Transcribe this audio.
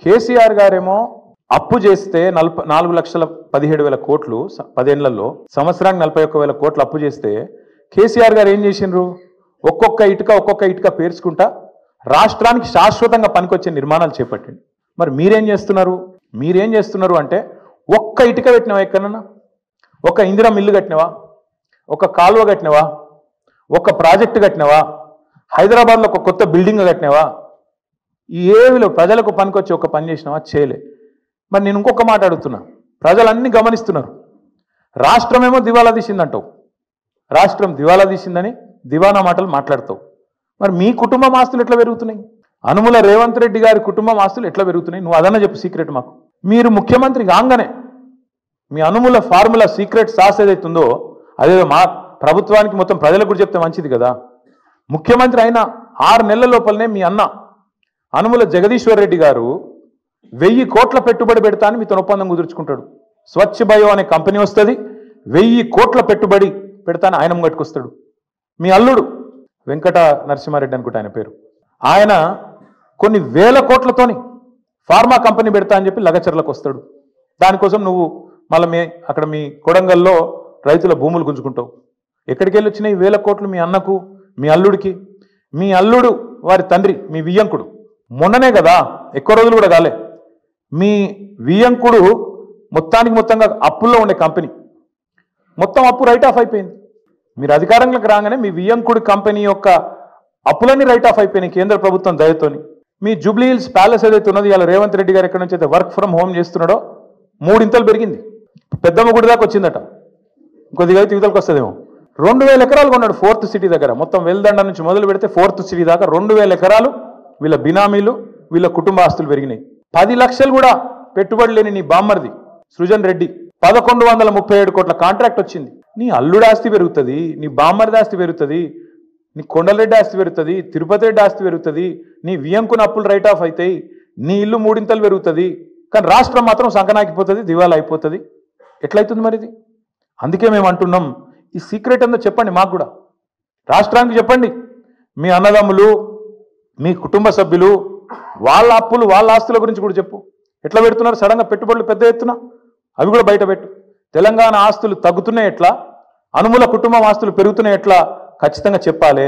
కేసీఆర్ గారేమో అప్పు చేస్తే 4,17,000 కోట్లు 10 ఏళ్లలో, సంవత్సరానికి 41,000 కోట్లు అప్పు చేస్తే కేసీఆర్ గారు ఏం చేసిండ్రు? ఒక్కొక్క ఇటుక పేర్చుకుంటా రాష్ట్రానికి శాశ్వతంగా పనికొచ్చే నిర్మాణాలు చేపట్టింది. మరి మీరేం చేస్తున్నారు అంటే ఒక్క ఇటుక పెట్టినవా? ఎక్కడన్నా ఒక ఇందిరా మిల్లు కట్టినవా? ఒక కాలువ కట్టినవా? ఒక ప్రాజెక్టు కట్టినవా? హైదరాబాద్లో ఒక కొత్త బిల్డింగ్ కట్టినవా? ఏవిలో ప్రజలకు పనికొచ్చి ఒక పని చేసినావా? చేయలే. మరి నేను ఇంకొక మాట అడుగుతున్నా, ప్రజలన్నీ గమనిస్తున్నారు. రాష్ట్రమేమో దివాలా తీసిందంటావు, రాష్ట్రం దివాలా తీసిందని దివానా మాటలు మాట్లాడతావు. మరి మీ కుటుంబం ఆస్తులు ఎట్లా పెరుగుతున్నాయి? అనుముల రేవంత్ రెడ్డి గారి కుటుంబం ఆస్తులు ఎట్లా పెరుగుతున్నాయి? నువ్వు అదన్నా చెప్పు సీక్రెట్ మాకు. మీరు ముఖ్యమంత్రి కాగానే మీ అనుముల ఫార్ములా సీక్రెట్ సాస్ ఏదైతుందో అదేదో మా ప్రభుత్వానికి మొత్తం ప్రజలకు కూడా చెప్తే మంచిది కదా. ముఖ్యమంత్రి అయిన 6 నెలల లోపలనే మీ అన్న అనుముల జగదీశ్వర్ రెడ్డి గారు 1000 కోట్ల పెట్టుబడి పెడతా అని మీతో ఒప్పందం కుదుర్చుకుంటాడు. స్వచ్ఛ బయో అనే కంపెనీ వస్తుంది, 1000 కోట్ల పెట్టుబడి పెడతాను ఆయన ముంగట్టుకొస్తాడు. మీ అల్లుడు వెంకట నరసింహారెడ్డి అనుకుంటా ఆయన పేరు, ఆయన కొన్ని వేల కోట్లతోని ఫార్మా కంపెనీ పెడతా అని చెప్పి లగచర్లకు వస్తాడు. దానికోసం నువ్వు మళ్ళీ అక్కడ మీ కొడంగల్లో రైతుల భూములు గుంజుకుంటావు. ఎక్కడికి వెళ్ళి వచ్చినాయి 1000 కోట్లు? మీ అన్నకు, మీ అల్లుడికి. మీ అల్లుడు వారి తండ్రి మీ వియ్యంకుడు మొన్ననే కదా, ఎక్కువ రోజులు కూడా కాలే, మీ వియ్యంకుడు మొత్తంగా అప్పుల్లో ఉండే కంపెనీ మొత్తం అప్పు రైట్ ఆఫ్ అయిపోయింది. మీరు అధికారంలోకి రాగానే మీ వియ్యంకుడి కంపెనీ యొక్క అప్పులన్నీ రైట్ ఆఫ్ అయిపోయినాయి కేంద్ర ప్రభుత్వం దయతోని. మీ జూబ్లీ హిల్స్ ప్యాలెస్ ఏదైతే ఉన్నది ఇలా రేవంత్ రెడ్డి గారు ఎక్కడి నుంచి అయితే వర్క్ ఫ్రమ్ హోమ్ చేస్తున్నాడో 3 ఇంతలు పెరిగింది. పెద్దమ్మ గుడి దాకా వచ్చిందట, కొద్దిగా అయితే యువతలకు వస్తుందేమో. 2,000 ఎకరాలు కొన్నాడు 4th సిటీ దగ్గర. మొత్తం వెల్దండ నుంచి మొదలు పెడితే 4th సిటీ దాకా 2,000 ఎకరాలు వీళ్ళ బినామీలు, వీళ్ళ కుటుంబ ఆస్తులు పెరిగినాయి. 10 లక్షలు కూడా పెట్టుబడి లేని నీ బామ్మర్ది సృజన్ రెడ్డి 1137 కోట్ల కాంట్రాక్ట్ వచ్చింది. నీ అల్లుడు ఆస్తి పెరుగుతుంది, నీ బామ్మర్ది ఆస్తి పెరుగుతుంది, నీ కొండలరెడ్డి ఆస్తి పెరుగుతుంది, తిరుపతి రెడ్డి ఆస్తి పెరుగుతుంది, నీ వియంకున అప్పులు రైట్ ఆఫ్ అవుతాయి, నీ ఇల్లు 3 ఇంతలు పెరుగుతుంది. కానీ రాష్ట్రం మాత్రం సంకనాకిపోతుంది, దివాలా అయిపోతుంది. ఎట్లయితుంది మరి ఇది? అందుకే మేము అంటున్నాం, ఈ సీక్రెట్ ఏందో చెప్పండి మాకు కూడా, రాష్ట్రానికి చెప్పండి. మీ అన్నదమ్ములు, మీ కుటుంబ సభ్యులు, వాళ్ళ అప్పులు, వాళ్ళ ఆస్తుల గురించి కూడా చెప్పు. ఎట్లా పెడుతున్నారు సడన్గా పెట్టుబడులు పెద్ద ఎత్తున? అవి కూడా బయట పెట్టు. తెలంగాణ ఆస్తులు తగ్గుతున్నాయి ఎట్లా, అనుముల కుటుంబం ఆస్తులు పెరుగుతున్నాయి ఎట్లా ఖచ్చితంగా చెప్పాలి.